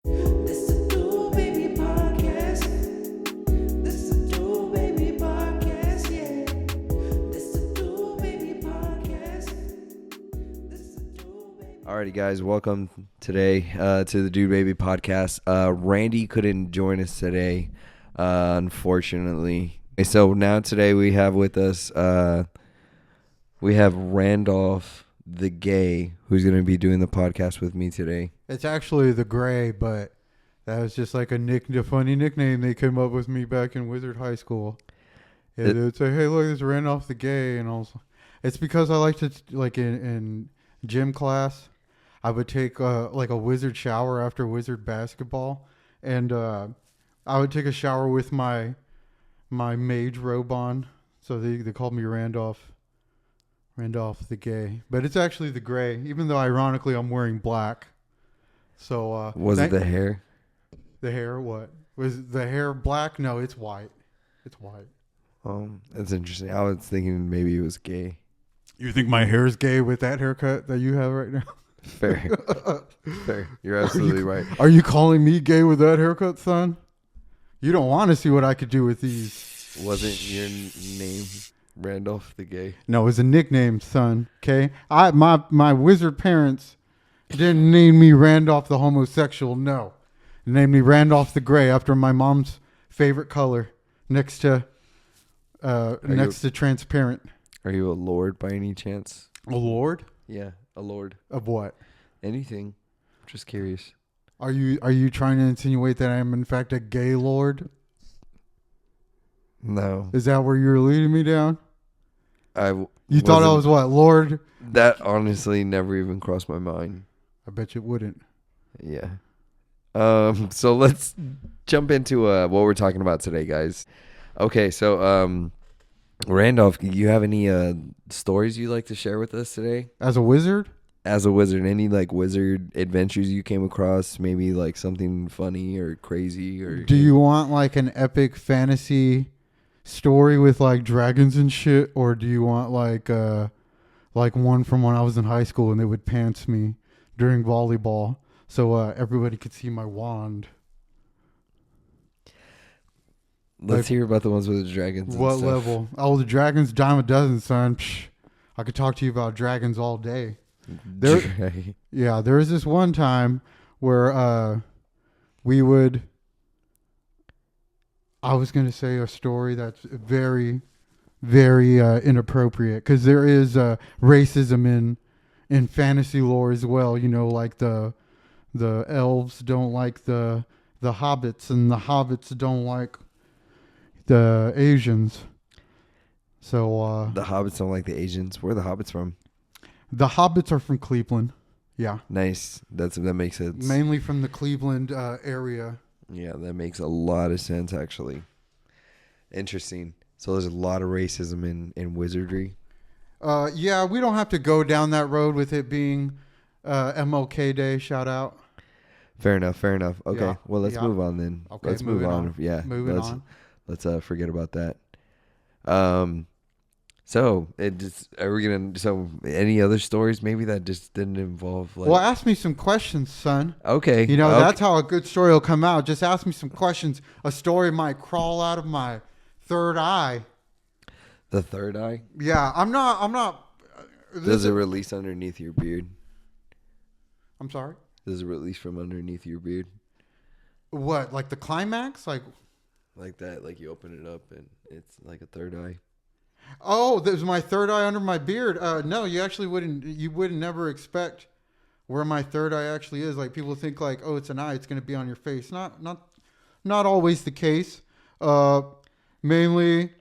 This is Do Baby Podcast. This is Do Baby Podcast, yeah. This is Do Baby Podcast. This is Do Baby. Alrighty, guys, welcome today to the Dude Baby Podcast. Randy couldn't join us today, unfortunately. So now today we have with us, we have Randalf the Gay, who's going to be doing the podcast with me today. It's actually the Gray, but that was just like a funny nickname they came up with me back in Wizard High School. Yeah, they would say, "Hey, look, this is Randolph the Gay," and it's because I like to like in gym class, I would take like a wizard shower after wizard basketball, and I would take a shower with my mage robe on, so they called me Randolph the Gay, but it's actually the Gray, even though ironically I'm wearing black. So Was it the hair? The hair? What was the hair black? No, it's white. It's white. That's interesting. I was thinking maybe it was gay. You think my hair is gay with that haircut that you have right now? Fair. Fair. You're absolutely right. Are you calling me gay with that haircut, son? You don't want to see what I could do with these. Wasn't your name Randolph the Gay? No, it's a nickname, son. Okay, my wizard parents didn't name me Randolph the homosexual. No, they named me Randolph the Gray after my mom's favorite color, next to transparent. Are you a lord by any chance? A lord? Yeah, a lord. Of what? Anything. Just curious. Are you trying to insinuate that I am in fact a gay lord? No. Is that where you're leading me down? You thought I was what, Lord? That honestly never even crossed my mind. I bet you it wouldn't. Yeah. So let's jump into what we're talking about today, guys. Okay, so Randolph, do you have any stories you'd like to share with us today? As a wizard? As a wizard, any like wizard adventures you came across? Maybe like something funny or crazy, or do you want like an epic fantasy story with like dragons and shit, or do you want like one from when I was in high school and they would pants me during volleyball so everybody could see my wand? Let's hear about the ones with the dragons. What and stuff. level? Oh, the dragons, dime a dozen, son. Psh, I could talk to you about dragons all day. Yeah, there was this one time where I was going to say a story that's very, very inappropriate, because there is racism in fantasy lore as well. You know, like the elves don't like the hobbits, and the hobbits don't like the Asians. So The hobbits don't like the Asians. Where are the hobbits from? the hobbits are from Cleveland. Yeah. Nice. That makes sense. Mainly from the Cleveland area. Yeah, that makes a lot of sense, actually. Interesting. So there's a lot of racism in wizardry. Yeah, we don't have to go down that road with it being MLK Day. Shout out. Fair enough. Okay. Yeah, Well, let's move on then. Okay, let's move on. Yeah. Moving on. Let's forget about that. So any other stories maybe that just didn't involve like. Well, ask me some questions, son. Okay. You know, okay. that's how a good story will come out. Just ask me some questions. A story might crawl out of my third eye. The third eye? Yeah, I'm not. Does it release underneath your beard? I'm sorry? Does it release from underneath your beard? What, like the climax? Like that, like you open it up and it's like a third eye? Oh, there's my third eye under my beard. No, you actually wouldn't. You would never expect where my third eye actually is. Like people think, like, oh, it's an eye. It's going to be on your face. Not always the case. Mainly,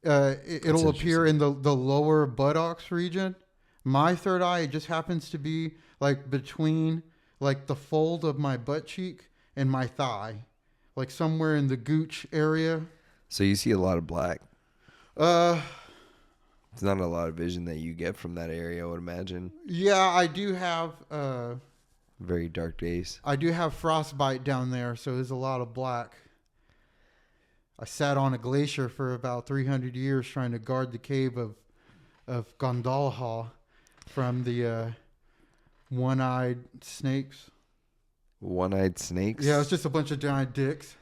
it'll appear in the lower buttocks region. My third eye, it just happens to be like between like the fold of my butt cheek and my thigh, like somewhere in the gooch area. So you see a lot of black. It's not a lot of vision that you get from that area, I would imagine. Yeah, I do have very dark days. I do have frostbite down there, so there's a lot of black. I sat on a glacier for about 300 years trying to guard the cave of Gondolha from the one-eyed snakes. One-eyed snakes. Yeah, it's just a bunch of giant dicks.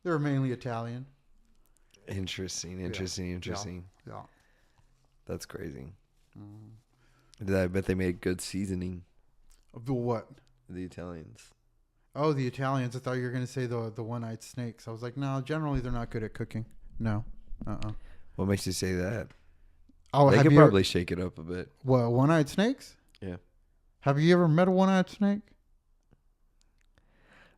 They were mainly Italian. Interesting. Yeah. That's crazy. I bet they made good seasoning. The what? The Italians. Oh, the Italians. I thought you were going to say the one-eyed snakes. I was like, no, generally they're not good at cooking. No. What makes you say that? Oh, They have could you probably shake it up a bit. what, one-eyed snakes? Yeah. Have you ever met a one-eyed snake?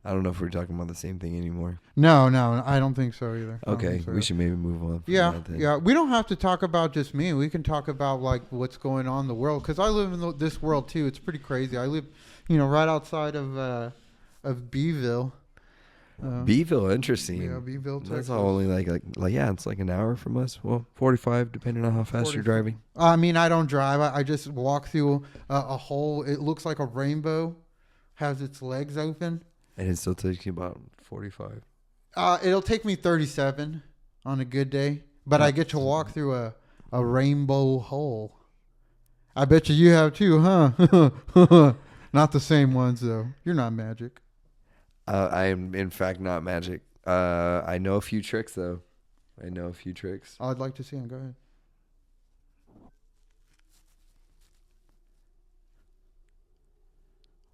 I don't know if we're talking about the same thing anymore. No, I don't think so either. I don't Okay, think so. we should maybe move on. From Yeah, that then. yeah. We don't have to talk about just me. We can talk about like what's going on in the world because I live in this world too. It's pretty crazy. I live, right outside of Beeville. Beeville, interesting. Yeah, Beeville, Texas. That's all only like yeah, it's like an hour from us. Well, 45 depending on how fast you're driving. I mean, I don't drive. I just walk through a hole. It looks like a rainbow, has its legs open. And it still takes you about 45. It'll take me 37 on a good day, but I get to walk through a rainbow hole. I bet you have too, huh? Not the same ones though. You're not magic. I am in fact not magic. I know a few tricks though. I'd like to see them. Go ahead.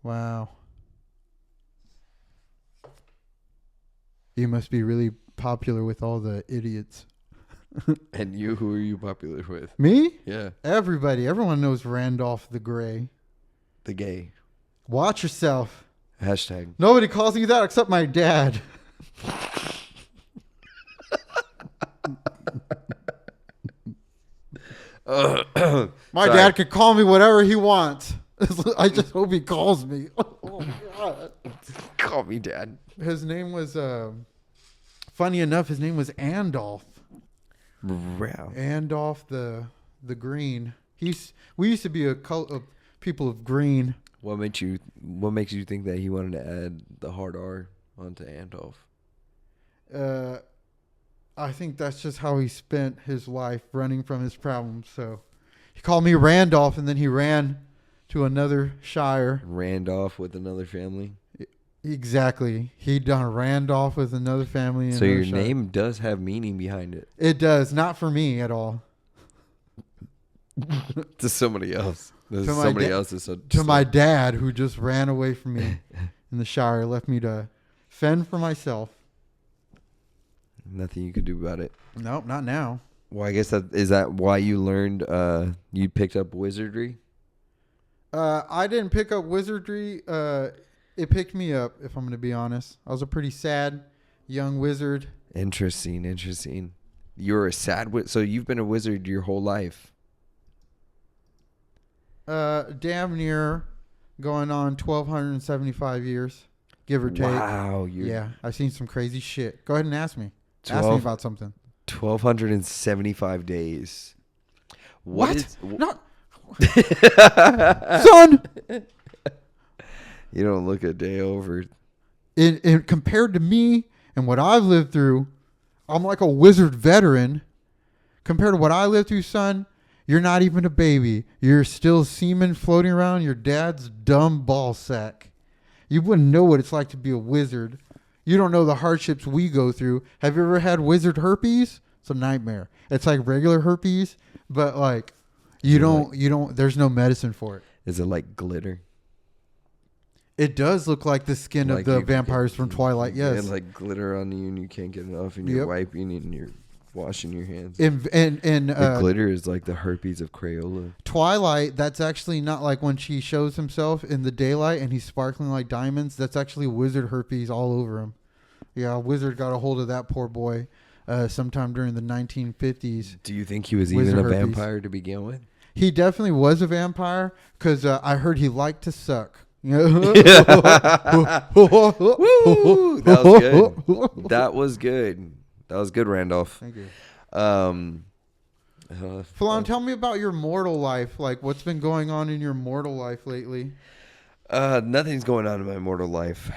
Wow. You must be really popular with all the idiots. And you, who are you popular with? Me? Yeah, Everyone knows Randolph the Gray. the gay. Watch yourself. Hashtag. Nobody calls me that except my dad. My Sorry. dad could call me whatever he wants. I just hope he calls me. Oh, God. Call me dad. His name was, funny enough, his name was Randalf. Wow. Randolph the Green. We used to be a cult of people of green. What makes you think that he wanted to add the hard R onto Andolf? I think that's just how he spent his life running from his problems. So he called me Randolph, and then he ran to another shire. Randolph with another family. Exactly. He done Randolph with another family. So your name does have meaning behind it. It does. Not for me at all. To somebody else. To my dad, who just ran away from me in the Shire, left me to fend for myself. Nothing you could do about it. Nope, not now. Well, I guess is that why you learned you picked up wizardry? I didn't pick up wizardry. It picked me up, if I'm going to be honest. I was a pretty sad young wizard. Interesting. You're a sad wizard. So you've been a wizard your whole life. Damn near going on 1,275 years, give or take. Wow. Yeah, I've seen some crazy shit. Go ahead and ask me. Ask me about something. 1,275 days. What? Not. Son! You don't look a day over. In compared to me and what I've lived through, I'm like a wizard veteran. Compared to what I lived through, son, you're not even a baby. You're still semen floating around your dad's dumb ball sack. You wouldn't know what it's like to be a wizard. You don't know the hardships we go through. Have you ever had wizard herpes? It's a nightmare. It's like regular herpes, but like you don't there's no medicine for it. Is it like glitter? It does look like the skin of the vampires from Twilight, yes. And like glitter on you and you can't get it off and you're wiping it and you're washing your hands. And the glitter is like the herpes of Crayola. Twilight, that's actually not like when she shows himself in the daylight and he's sparkling like diamonds. That's actually wizard herpes all over him. Yeah, a wizard got a hold of that poor boy sometime during the 1950s. Do you think he was even a vampire to begin with? He definitely was a vampire because I heard he liked to suck. Woo! That was good, Randolph. Thank you. Falon, tell me about your mortal life. Like, what's been going on in your mortal life lately? Nothing's going on in my mortal life.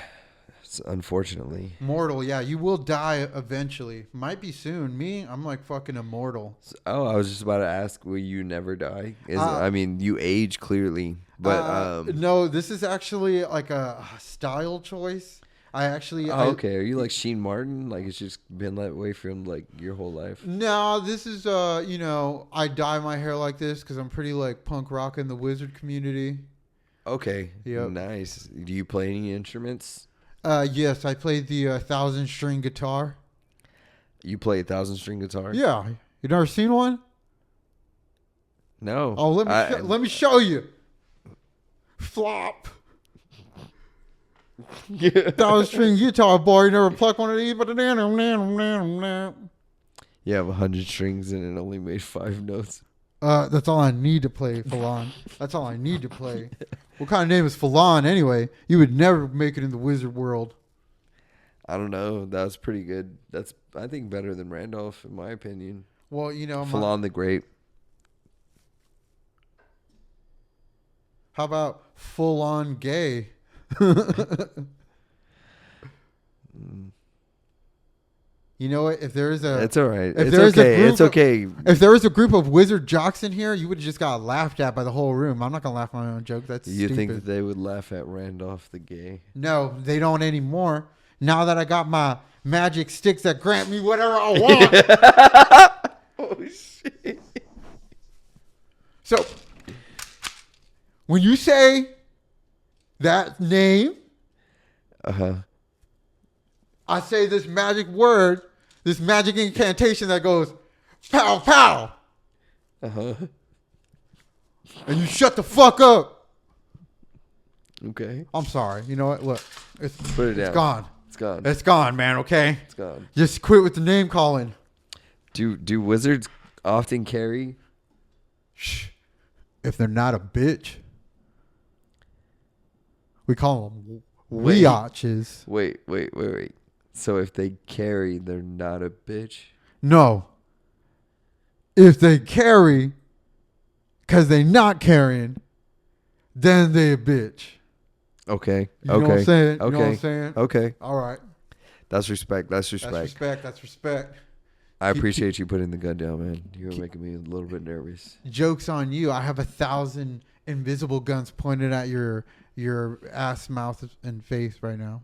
unfortunately. Mortal, yeah. You will die eventually. Might be soon. Me, I'm like fucking immortal. Oh, I was just about to ask, will you never die? Uh, I mean, you age clearly, but no, this is actually like a style choice. okay. Are you like Sheen Martin? Like it's just been that way from like your whole life? No, this is I dye my hair like this because I'm pretty like punk rock in the wizard community. Okay, Yep. nice. Do you play any instruments? Yes, I played the 1,000 string guitar. You play a 1,000 string guitar? Yeah, you never seen one? No. Oh, let me show you. Flop. Yeah. 1,000 string guitar, boy. You never pluck one of these, but You have 100 strings and it only made 5 notes. that's all I need to play, Falon. That's all I need to play. What kind of name is Falon anyway? You would never make it in the wizard world. I don't know. That was pretty good. That's, I think, better than Randolph, in my opinion. Well, Falon the Great. How about full on gay? You know what? If there's a It's all right. if It's there's a okay. group It's of- okay. if there was a group of wizard jocks in here, you would have just got laughed at by the whole room. I'm not gonna laugh at my own joke. That's You stupid. think that they would laugh at Randolph the Gay? No, they don't anymore. Now that I got my magic sticks that grant me whatever I want. Oh, shit. So when you say that name, Uh-huh. I say this magic word, this magic incantation that goes pow pow, Uh-huh. and you shut the fuck up. Okay. I'm sorry. You know what? Look, it's Put it down. It's gone. It's gone. It's gone, man. Okay, It's gone. just quit with the name calling. Do wizards often carry? Shh. If they're not a bitch, we call them Wait. weotches. Wait. So if they carry, they're not a bitch? No. If they carry, because they not carrying, then they a bitch. Okay. You know what I'm saying? Okay. You know what I'm saying? Okay. All right. That's respect. That's That's respect. respect. That's respect. I appreciate you putting the gun down, man. You're making me a little bit nervous. Joke's on you. I have 1,000 invisible guns pointed at your ass, mouth, and face right now.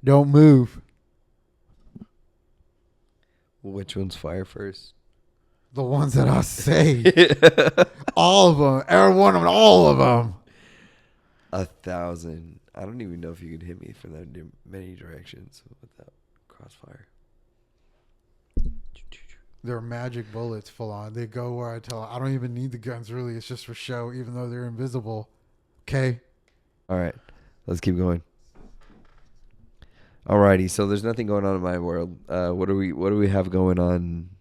Don't move. Which ones fire first? The ones that I say. All of them. Every one of them. All of them. 1,000. I don't even know if you could hit me from that many directions without crossfire. They're magic bullets, full on. They go where I tell. I don't even need the guns, really. It's just for show, even though they're invisible. Okay? All right. Let's keep going. Alrighty. So there's nothing going on in my world. What do we have going on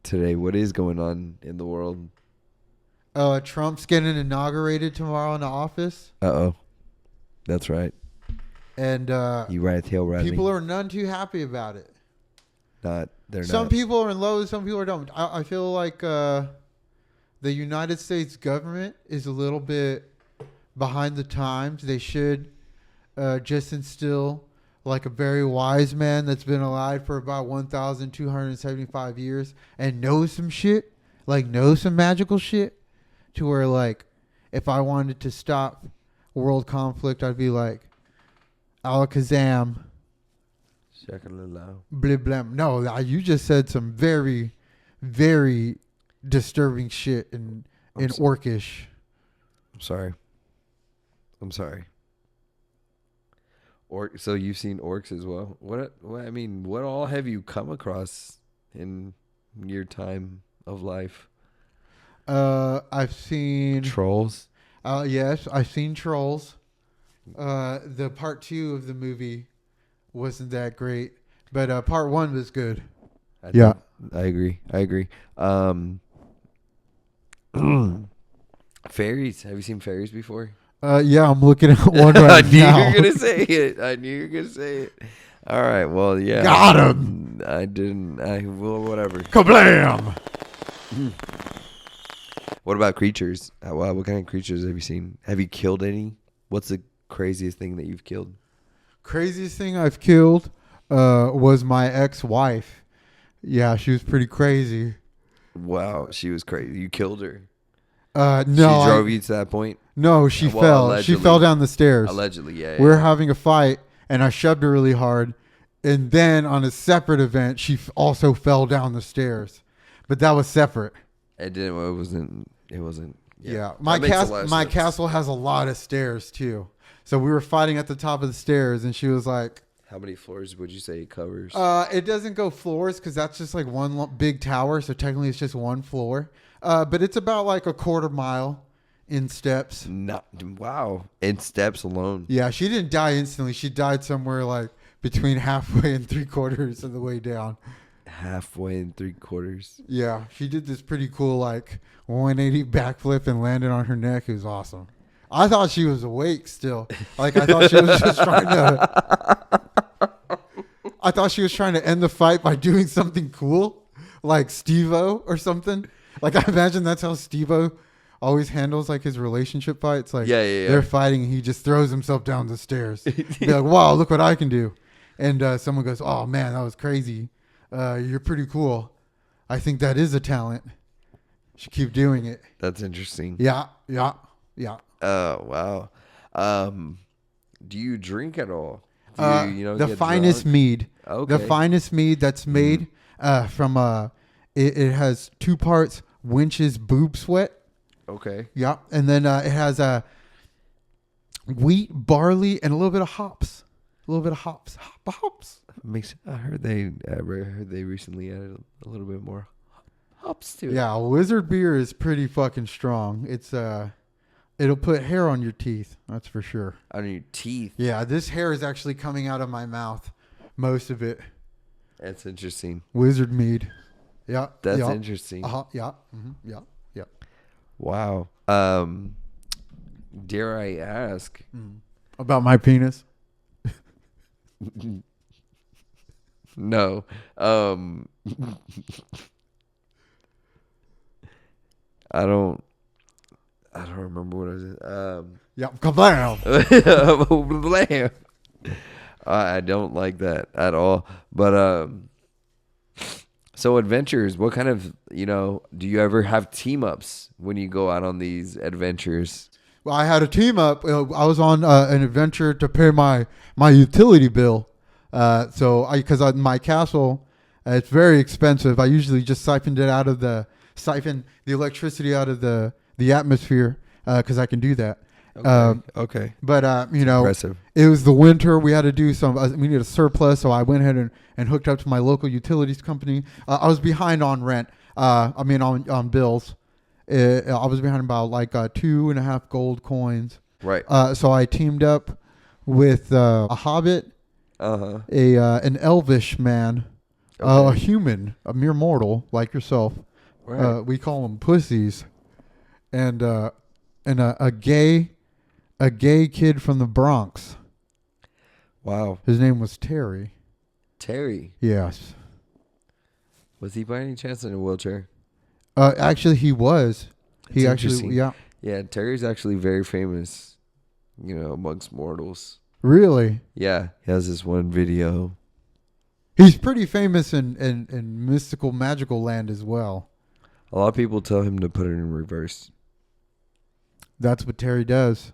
today? What is going on in the world? Trump's getting inaugurated tomorrow in the office. Uh-oh. That's right. And You right tail riding. people are none too happy about it. They're Some not. people are in love, some people don't. I feel like the United States government is a little bit behind the times. They should just instill like a very wise man that's been alive for about 1,275 years and knows some shit, like knows some magical shit, to where like if I wanted to stop world conflict, I'd be like, Alakazam. Blib blam. No, you just said some very, very disturbing shit in Orcish. I'm sorry. So you've seen orcs as well? What I mean, what all have you come across in your time of life? I've seen Trolls? yes, I've seen trolls. The part 2 of the movie wasn't that great, but part 1 was good. I agree. Fairies. Have you seen fairies before? Yeah, I'm looking at one I right knew now. you were gonna say it. All right. Well, yeah. Got him. I didn't. Well, whatever. Kablam! What about creatures? What kind of creatures have you seen? Have you killed any? What's the craziest thing that you've killed? Craziest thing I've killed was my ex-wife. Yeah, she was pretty crazy. Wow, she was crazy. You killed her. No, She drove you to that point. No, she Well, fell. allegedly. She fell down the stairs. Allegedly, yeah. We were yeah. having a fight, and I shoved her really hard. And then on a separate event, she also fell down the stairs, but that was separate. It didn't. It wasn't. It wasn't. Yeah, my That makes a lot of sense. castle has a lot of stairs too. So we were fighting at the top of the stairs, and she was like, How many floors would you say it covers? It doesn't go floors because that's just like one big tower. So technically it's just one floor. But it's about like a quarter mile in steps. Not wow. In steps alone. Yeah, she didn't die instantly. She died somewhere like between halfway and 3/4 of the way down. Halfway and 3/4. Yeah, she did this pretty cool like 180 backflip and landed on her neck. It was awesome. I thought she was awake still. Like I thought she was just trying to. I thought she was trying to end the fight by doing something cool, like Steve-O or something. Like I imagine that's how Steve-O always handles like his relationship fights. Like Yeah. they're fighting, and he just throws himself down the stairs. Be like, "Wow, look what I can do!" And someone goes, "Oh man, that was crazy. You're pretty cool. I think that is a talent. Should keep doing it." That's interesting. Yeah. Oh wow. Do you drink at all? Do you The get finest drunk? mead. Okay. The finest mead that's made from it has 2 parts winch's boob sweat. Okay. Yeah, and then it has wheat, barley, and a little bit of hops. Hops. I heard they recently added a little bit more hops to it. Yeah, Wizard beer is pretty fucking strong. It's it'll put hair on your teeth. That's for sure. On your teeth. Yeah, this hair is actually coming out of my mouth. Most of it. That's interesting. Wizard mead. Yeah. That's yeah. interesting. Yeah. Yeah. Yeah. Wow. Dare I ask? About my penis. No. I don't remember what I was. Yeah. Kablam. Blam. I don't like that at all. But so adventures. What kind of do you ever have team ups when you go out on these adventures? Well, I had a team up. I was on an adventure to pay my utility bill. Because my castle, it's very expensive. I usually just siphon the electricity out of the atmosphere because I can do that. Okay. But Impressive. it was the winter. We had to do we needed a surplus, so I went ahead and hooked up to my local utilities company. I was behind on rent. On bills. I was behind about like 2.5 gold coins. Right. So I teamed up with a hobbit, an elvish man, a human, a mere mortal like yourself. Right. We call them pussies, and a gay kid from the Bronx. Wow. His name was Terry. Terry. Yes. Was he by any chance in a wheelchair? Actually, he was. He That's actually, interesting. yeah. Yeah, Terry's actually very famous, amongst mortals. Really? Yeah, he has this one video. He's pretty famous in mystical, magical land as well. A lot of people tell him to put it in reverse. That's what Terry does.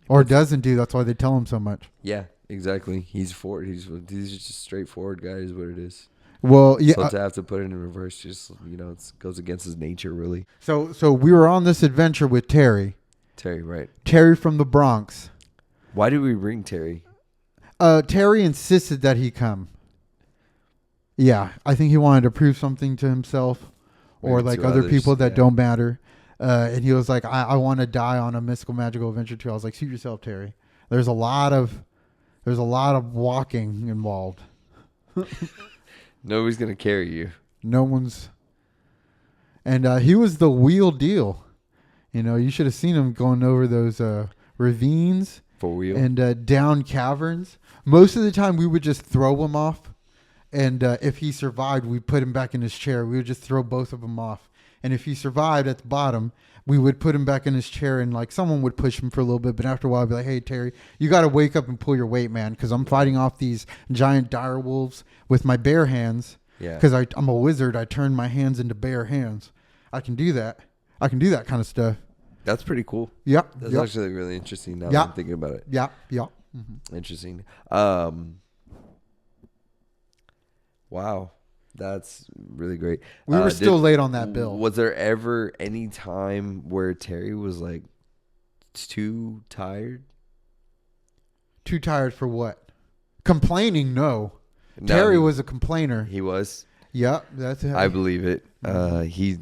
Or doesn't do. That's why they tell him so much. Yeah, exactly. He's forward. He's just a straightforward guy is what it is. Well, yeah. So to have to put it in reverse, just it goes against his nature, really. So we were on this adventure with Terry. Terry, right? Terry from the Bronx. Why did we bring Terry? Terry insisted that he come. Yeah, I think he wanted to prove something to himself, or Maybe like to other others, people that yeah. don't matter. And he was like, I want to die on a mystical, magical adventure too. I was like, suit yourself, Terry. There's a lot of walking involved. Nobody's gonna carry you. No one's. And he was the wheel deal. You should have seen him going over those ravines For wheel. and down caverns. Most of the time, we would just throw him off. And if he survived, we'd put him back in his chair. We would just throw both of them off. And if he survived at the bottom, we would put him back in his chair, and like someone would push him for a little bit, but after a while, I'd be like, "Hey Terry, you got to wake up and pull your weight, man, because I'm fighting off these giant dire wolves with my bare hands. Yeah. Because I'm a wizard. I turn my hands into bare hands. I can do that. I can do that kind of stuff. That's pretty cool. Yep. That's yep. actually really interesting now Yeah. that I'm thinking about it. Yeah. Yeah. Mm-hmm. Interesting. Wow. That's really great. We were still late on that bill. Was there ever any time where Terry was like too tired? Too tired for what? Complaining? No. No, Terry was a complainer. He was. Yep. That's it. I believe it. He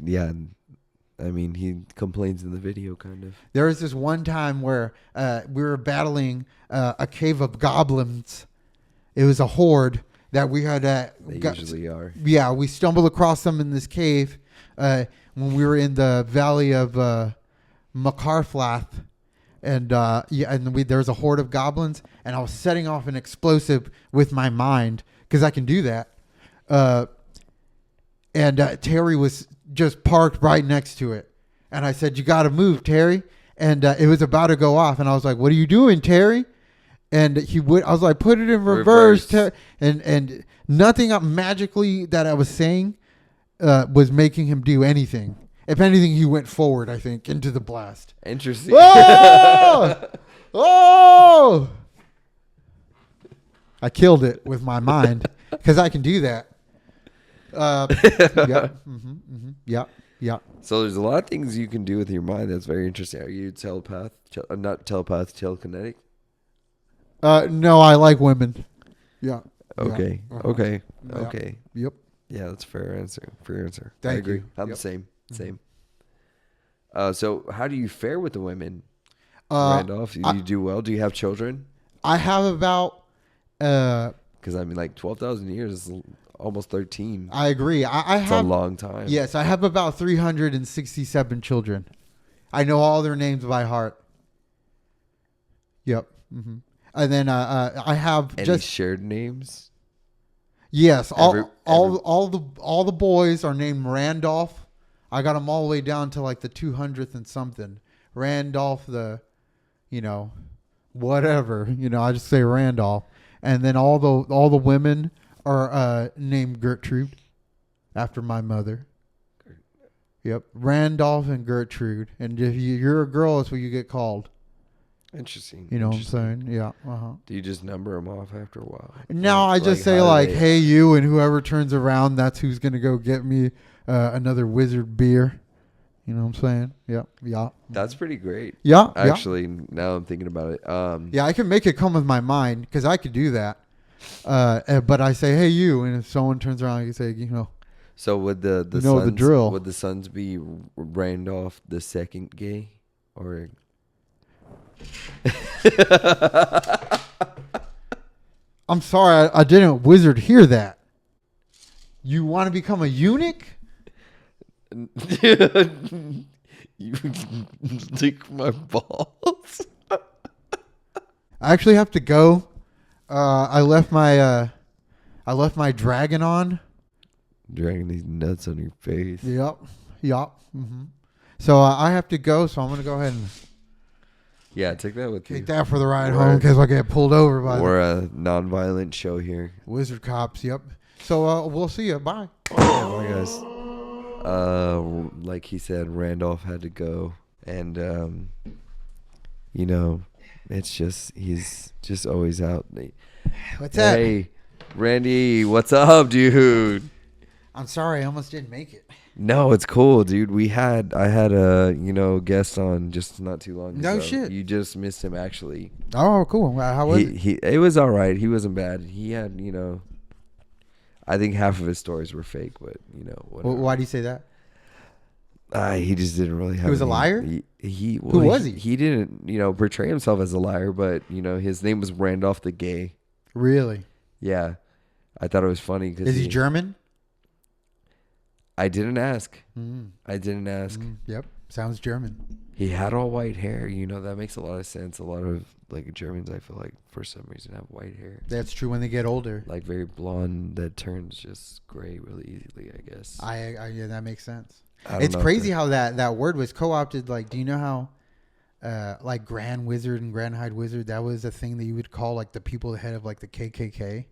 complains in the video kind of. There was this one time where we were battling a cave of goblins. It was a horde that we had. They usually are. Yeah, we stumbled across them in this cave when we were in the valley of Macarflath. And there was a horde of goblins, and I was setting off an explosive with my mind because I can do that. And Terry was just parked right next to it. And I said, "You got to move, Terry." And it was about to go off. And I was like, "What are you doing, Terry?" And I was like, "Put it in reverse." And nothing magically that I was saying was making him do anything. If anything, he went forward, I think, into the blast. Interesting. Whoa! Oh! I killed it with my mind because I can do that. Yeah. Yeah. Yeah. So there's a lot of things you can do with your mind that's very interesting. Are you not telepath, telekinetic? No, I like women. Yeah. Okay. Yeah. Okay. Yeah. Okay. Yep. Yeah, that's fair answer. Fair answer. I Thank agree. you. I'm Yep. the same. Same. So how do you fare with the women, Randolph? Randolph? You do well? Do you have children? I have about. Because I mean, like 12,000 years is almost 13. I agree. I It's have a long time. Yes, I have about 367 children. I know all their names by heart. Yep. And then I have Any just shared names? yes. Every- All the boys are named Randolph. I got them all the way down to like the 200th and something. Randolph, whatever. I just say Randolph. And then all the women are named Gertrude, after my mother. Yep, Randolph and Gertrude. And if you're a girl, that's what you get called. Interesting. You know Interesting. what I'm saying? Yeah. Do you just number them off after a while? Now I just say how do like, they- "Hey, you," and whoever turns around, that's who's gonna go get me another wizard beer. You know what I'm saying? Yep. Yeah. That's pretty great. Yeah. Actually, now I'm thinking about it. Yeah, I can make it come with my mind because I could do that. But I say, "Hey, you," and if someone turns around, I can say, So would the You know sons, the drill. Would the sons be Randolph the second gay or? I'm sorry, I didn't wizard hear that. You want to become a eunuch? You lick my balls. I actually have to go. I left my dragon on. Dragging these nuts on your face. Yep. So I have to go. So I'm gonna go ahead and Yeah, take that with you. take that for the ride We're- home because I get pulled over by We're a non-violent show here. the wizard cops. Yep. So we'll see you. Bye. Yeah, bye guys. Like he said, Randolph had to go, and it's just he's just always out. What's that? Hey, Randy, what's up, dude? I'm sorry, I almost didn't make it. No, it's cool, dude. I had a guest on just not too long ago. No shit. You just missed him actually. Oh, cool. How was it? It was all right. He wasn't bad. He had I think half of his stories were fake, but whatever. Why do you say that? He just didn't really have. He was a any- liar? Who was he? He didn't portray himself as a liar, but his name was Randolph the Gay. Really? Yeah, I thought it was funny because Is he German? I didn't ask. Mm. Yep. Sounds German. He had all white hair. That makes a lot of sense. A lot of Germans, I feel like for some reason have white hair. That's true when they get older. Like very blonde that turns just gray really easily, I guess. Yeah, that makes sense. I don't It's know if crazy how that word was co-opted. Like, do you know how, like Grand Wizard and Grand High Wizard, that was a thing that you would call like the people head of like the KKK.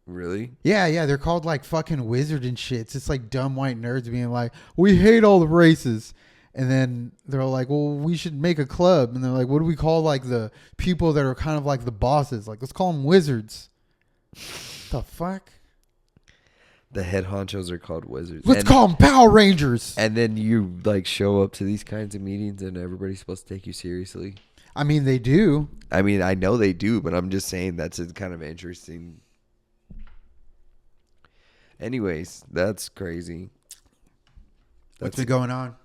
Really? Yeah, they're called like fucking wizard and shit. It's just like dumb white nerds being like, we hate all the races. And then they're like, well, we should make a club. And they're like, what do we call like the people that are kind of like the bosses? Like, let's call them wizards. The fuck? The head honchos are called wizards. Let's call them Power Rangers. And then you like show up to these kinds of meetings and everybody's supposed to take you seriously. I mean, they do. I mean, I know they do, but I'm just saying that's a kind of interesting. Anyways, that's crazy. What's been going on?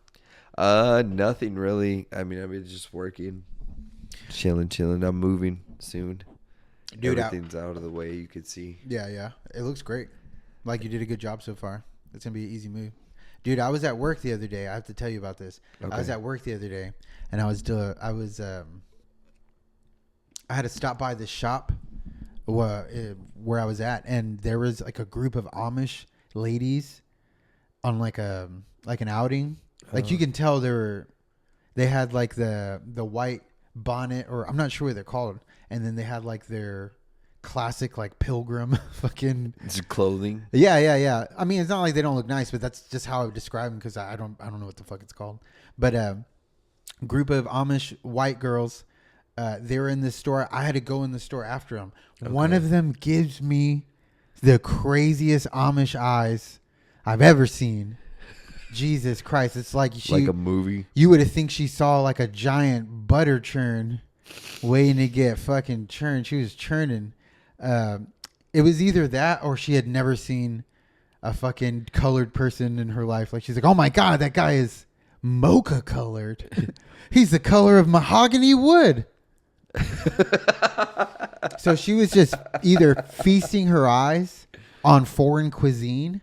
Nothing really. I mean, I've been just working, chilling. I'm moving soon. Dude, everything's out of the way. You could see. Yeah. It looks great. Like, you did a good job so far. It's gonna be an easy move. Dude, I was at work the other day. I have to tell you about this. Okay. I was at work the other day, and I had to stop by the shop where I was at, and there was like a group of Amish ladies on like an outing. Like, you can tell they had like the white bonnet, or I'm not sure what they're called, and then they had like their classic like pilgrim fucking It's clothing. Yeah. I mean, it's not like they don't look nice, but that's just how I would describe them, because I don't know what the fuck it's called. But group of Amish white girls, they were in the store. I had to go in the store after them. Okay. One of them gives me the craziest Amish eyes I've ever seen. Jesus Christ. It's like like a movie. You would have think she saw like a giant butter churn waiting to get fucking churned. She was churning. It was either that or she had never seen a fucking colored person in her life. Like, she's like, oh my God, that guy is mocha colored. He's the color of mahogany wood. So she was just either feasting her eyes on foreign cuisine,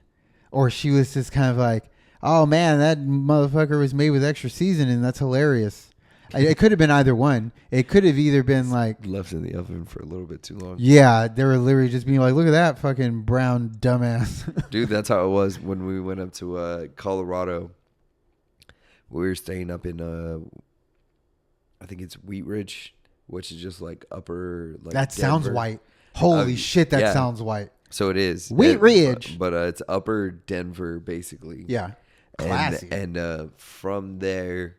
or she was just kind of like, oh man, that motherfucker was made with extra seasoning. That's hilarious. It could have been either one. It could have either been like Left in the oven for a little bit too long. Yeah, they were literally just being like, look at that fucking brown dumbass. Dude, that's how it was when we went up to Colorado. We were staying up in I think it's Wheat Ridge, which is just like upper like That Denver. sounds white. Holy shit, that sounds white. So it is. Wheat Ridge. But it's upper Denver basically. Yeah. Classy. And from there,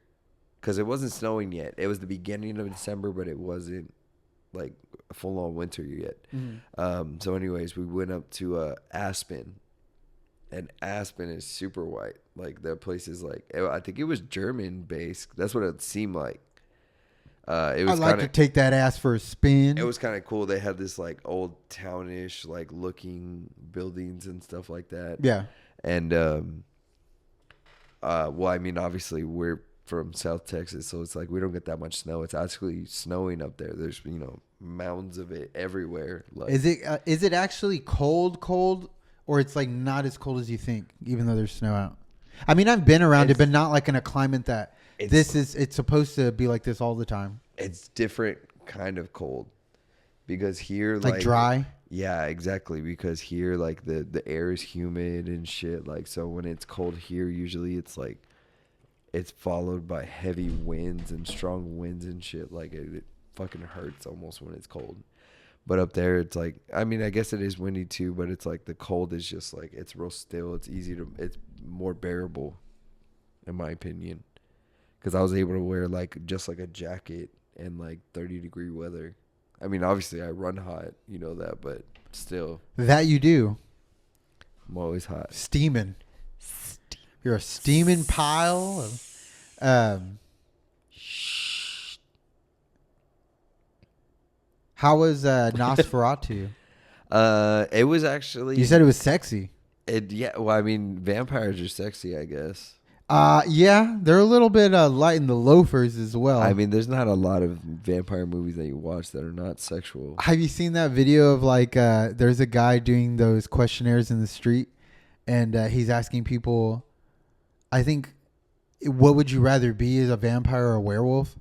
because it wasn't snowing yet. It was the beginning of December, but it wasn't like a full-on winter yet. Mm-hmm. So anyways, we went up to Aspen. And Aspen is super white. Like, that place is like, I think it was German-based. That's what it seemed like. It was I'd like to take that ass for a spin. It was kind of cool. They had this like old townish like looking buildings and stuff like that. Yeah. And well, I mean, obviously we're from South Texas, so it's like we don't get that much snow. It's actually snowing up there. There's mounds of it everywhere. Like, is it actually cold, or it's like not as cold as you think, even though there's snow out? I mean, I've been around it, but not like in a climate that it's supposed to be like this all the time. It's different kind of cold, because here like dry. Yeah, exactly. Because here, like the air is humid and shit. Like, so when it's cold here, usually it's like it's followed by heavy winds and strong winds and shit. Like it fucking hurts almost when it's cold. But up there, it's like, I mean, I guess it is windy too, but it's like the cold is just like, it's real still. It's it's more bearable, in my opinion. Because I was able to wear like just like a jacket in like 30-degree weather. I mean, obviously I run hot, you know that, but still. That you do. I'm always hot. Steaming. You're a steaming pile of... How was Nosferatu? It was actually... You said it was sexy. Yeah, well, I mean, vampires are sexy, I guess. Yeah, they're a little bit light in the loafers as well. I mean, there's not a lot of vampire movies that you watch that are not sexual. Have you seen that video of like there's a guy doing those questionnaires in the street, and he's asking people, I think, what would you rather be, as a vampire or a werewolf?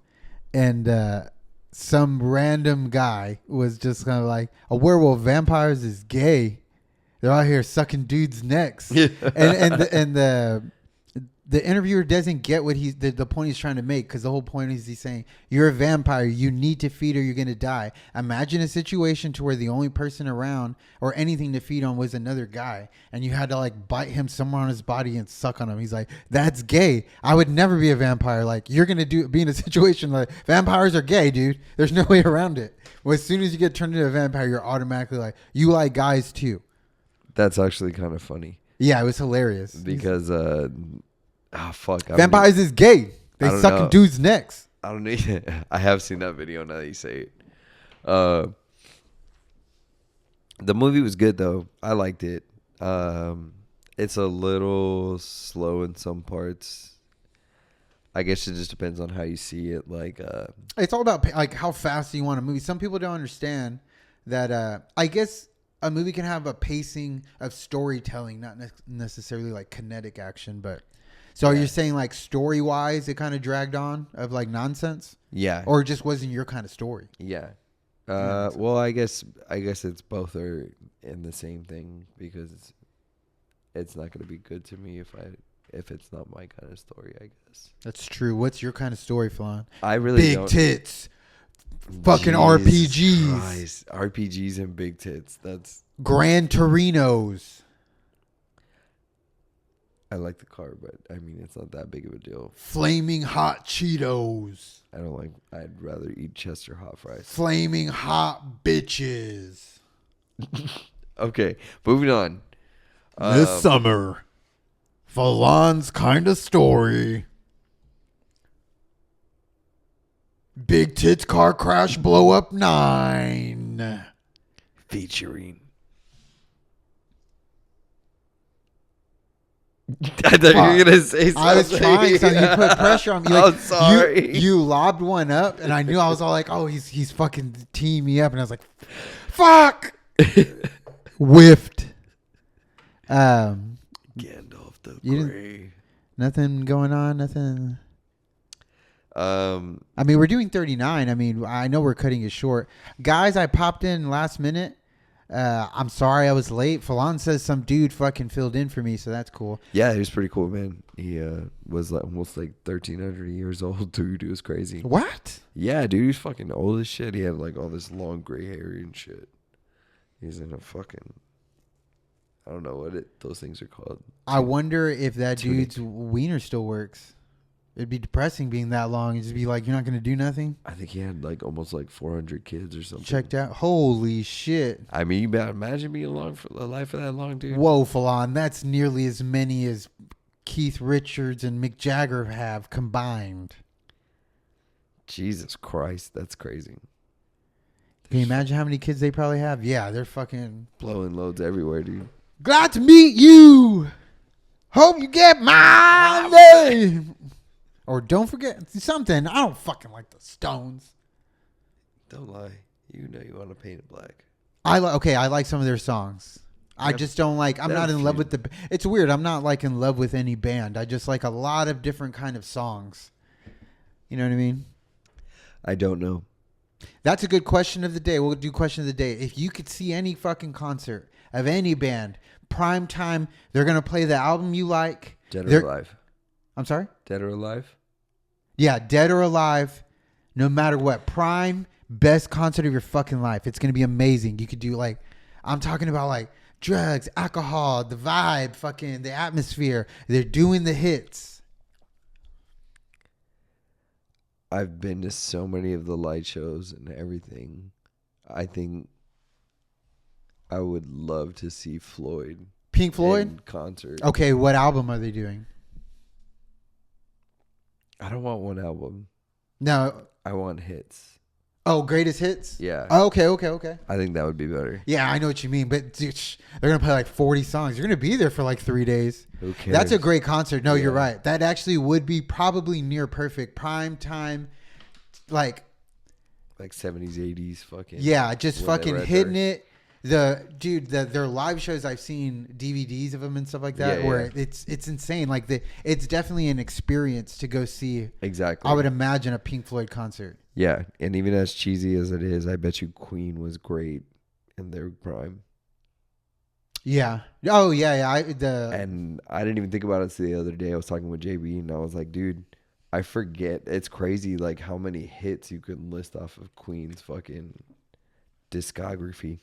And some random guy was just kind of like, a werewolf. Vampires is gay. They're out here sucking dudes' necks. and the interviewer doesn't get what the point he's trying to make, because the whole point is he's saying you're a vampire, you need to feed or you're gonna die. Imagine a situation to where the only person around or anything to feed on was another guy, and you had to like bite him somewhere on his body and suck on him. He's like, that's gay. I would never be a vampire. Like, you're gonna be in a situation like vampires are gay, dude. There's no way around it. Well, as soon as you get turned into a vampire, you're automatically like, you like guys too. That's actually kind of funny. Yeah, it was hilarious because fuck, vampires is gay. They suck dudes' necks. I don't know. I have seen that video now that you say it. The movie was good though. I liked it. It's a little slow in some parts. I guess it just depends on how you see it. Like, it's all about like how fast you want a movie. Some people don't understand that. I guess a movie can have a pacing of storytelling, not necessarily like kinetic action, but. So you're saying like story wise, it kind of dragged on of like nonsense? Yeah. Or it just wasn't your kind of story? Yeah. Well, I guess it's both are in the same thing, because it's not going to be good to me if it's not my kind of story, I guess. That's true. What's your kind of story, Flan? I really big tits. Fucking RPGs. Christ. RPGs and big tits. That's Gran Torinos. I like the car, but I mean, it's not that big of a deal. Flaming hot Cheetos. I'd rather eat Chester hot fries. Flaming hot bitches. Okay, moving on. This summer, Fallon's kind of story. Big tits car crash blow up 9. Featuring. I thought you were gonna say something. I was trying something. You put pressure on me. Like, I'm sorry. You lobbed one up, and I knew I was all like, "Oh, he's fucking teeing me up," and I was like, "Fuck!" Whiffed. Gandalf the Grey. Nothing going on. Nothing. I mean, we're doing 39. I mean, I know we're cutting it short, guys. I popped in last minute. I'm sorry I was late. Fallon says some dude fucking filled in for me, so that's cool. Yeah, he was pretty cool, man. He was like almost like 1,300 years old, dude. It was crazy. What? Yeah, dude, he's fucking old as shit. He had like all this long gray hair and shit. He's in a fucking, I don't know what those things are called. I wonder if that dude's wiener still works. It'd be depressing being that long. It'd just be like, you're not going to do nothing? I think he had like almost like 400 kids or something. Checked out. Holy shit. I mean, you better imagine being alive for that long, dude. Whoa, Fallon. That's nearly as many as Keith Richards and Mick Jagger have combined. Jesus Christ. That's crazy. Can you imagine how many kids they probably have? Yeah, they're fucking blowing loads everywhere, dude. Glad to meet you. Hope you get my name. Or don't forget something. I don't fucking like the Stones. Don't lie. You know you want to paint it black. I like some of their songs. I just don't like. I'm not in love with the. It's weird. I'm not like in love with any band. I just like a lot of different kind of songs. You know what I mean? I don't know. That's a good question of the day. We'll do question of the day. If you could see any fucking concert of any band, prime time, they're gonna play the album you like. Dead or alive? I'm sorry? Dead or alive? Yeah, dead or alive, no matter what. Prime, best concert of your fucking life. It's going to be amazing. You could do like, I'm talking about like drugs, alcohol, the vibe, fucking the atmosphere. They're doing the hits. I've been to so many of the light shows and everything. I think I would love to see Floyd. Pink Floyd? In concert. Okay, what album are they doing? I don't want one album. No. I want hits. Oh, greatest hits? Yeah. Oh, okay. I think that would be better. Yeah, I know what you mean. But dude, they're going to play like 40 songs. You're going to be there for like 3 days. Who cares? That's a great concert. No, You're right. That actually would be probably near perfect. Prime time, like 70s, 80s fucking. Yeah, just fucking hitting it. Their live shows, I've seen DVDs of them and stuff like that, where it's insane. Like it's definitely an experience to go see. Exactly. I would imagine a Pink Floyd concert. Yeah, and even as cheesy as it is, I bet you Queen was great in their prime. Yeah. Oh yeah. Yeah. And I didn't even think about it the other day. I was talking with JB, and I was like, dude, I forget. It's crazy, like how many hits you could list off of Queen's fucking discography.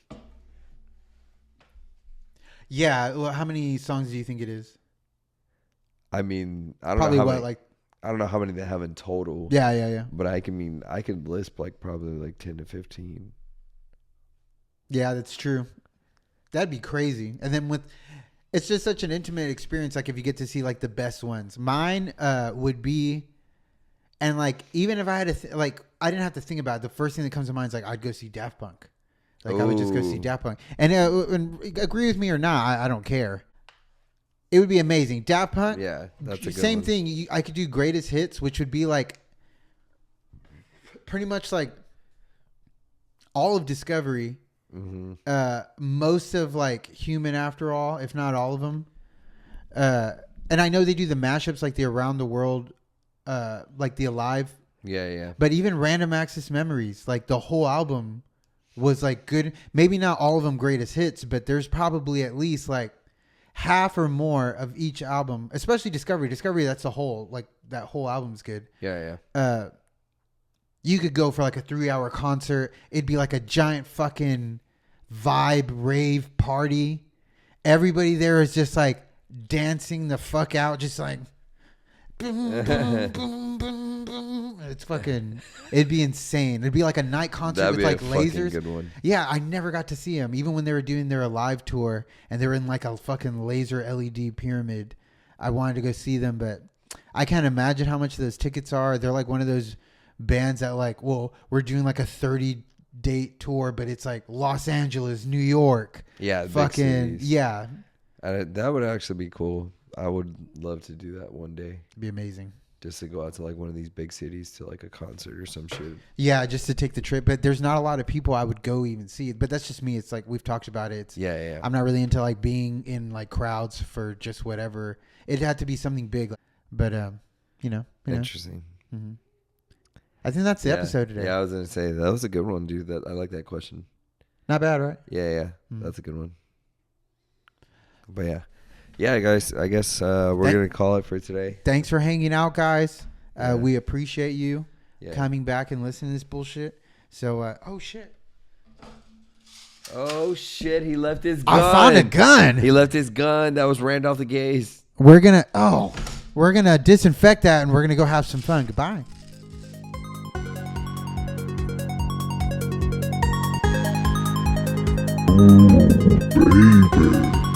Yeah. Well, how many songs do you think it is? I mean, I don't Probably know how what, many, like. I don't know how many they have in total. Yeah, yeah, yeah. But I could list like probably like 10 to 15. Yeah, that's true. That'd be crazy. And then it's just such an intimate experience. Like if you get to see like the best ones, mine would be, and like even if I had to I didn't have to think about it. The first thing that comes to mind is like I'd go see Daft Punk. Like I would just go see Ooh. Daft Punk. And agree with me or not, I don't care. It would be amazing. Daft Punk. Yeah, that's a good same one. thing. I could do greatest hits, which would be like pretty much like all of Discovery. Mm-hmm. Most of like Human After All, if not all of them. And I know they do the mashups like the Around the World, like the Alive. Yeah, yeah. But even Random Access Memories, like the whole album was like good. Maybe not all of them greatest hits, but there's probably at least like half or more of each album, especially Discovery. Discovery, that's the whole, like that whole album's good. Yeah, yeah. You could go for like a 3-hour concert. It'd be like a giant fucking vibe rave party. Everybody there is just like dancing the fuck out, just like boom, boom, boom, boom, boom. It's fucking, it'd be insane. It'd be like a night concert That'd with be like a fucking lasers. good one. Yeah, I never got to see them. Even when they were doing their live tour and they were in like a fucking laser LED pyramid, I wanted to go see them, but I can't imagine how much those tickets are. They're like one of those bands that like, well, we're doing like a 30-date tour, but it's like Los Angeles, New York. Yeah, big Fucking, cities. yeah. That would actually be cool. I would love to do that one day. It'd be amazing. Just to go out to like one of these big cities to like a concert or some shit. Yeah, just to take the trip. But there's not a lot of people I would go even see. But that's just me. It's like we've talked about it. It's, Yeah. I'm not really into like being in like crowds for just whatever. It had to be something big. But, you know. Interesting. Mm-hmm. I think that's the episode today. Yeah, I was going to say, that was a good one, dude. I like that question. Not bad, right? Yeah. That's a good one. But yeah. Yeah, guys, I guess we're going to call it for today. Thanks for hanging out, guys. We appreciate you coming back and listening to this bullshit. So, oh, shit. Oh, shit. He left his gun. I found a gun. He left his gun. That was Randolph the Gaze. We're going to disinfect that and we're going to go have some fun. Goodbye. Baby.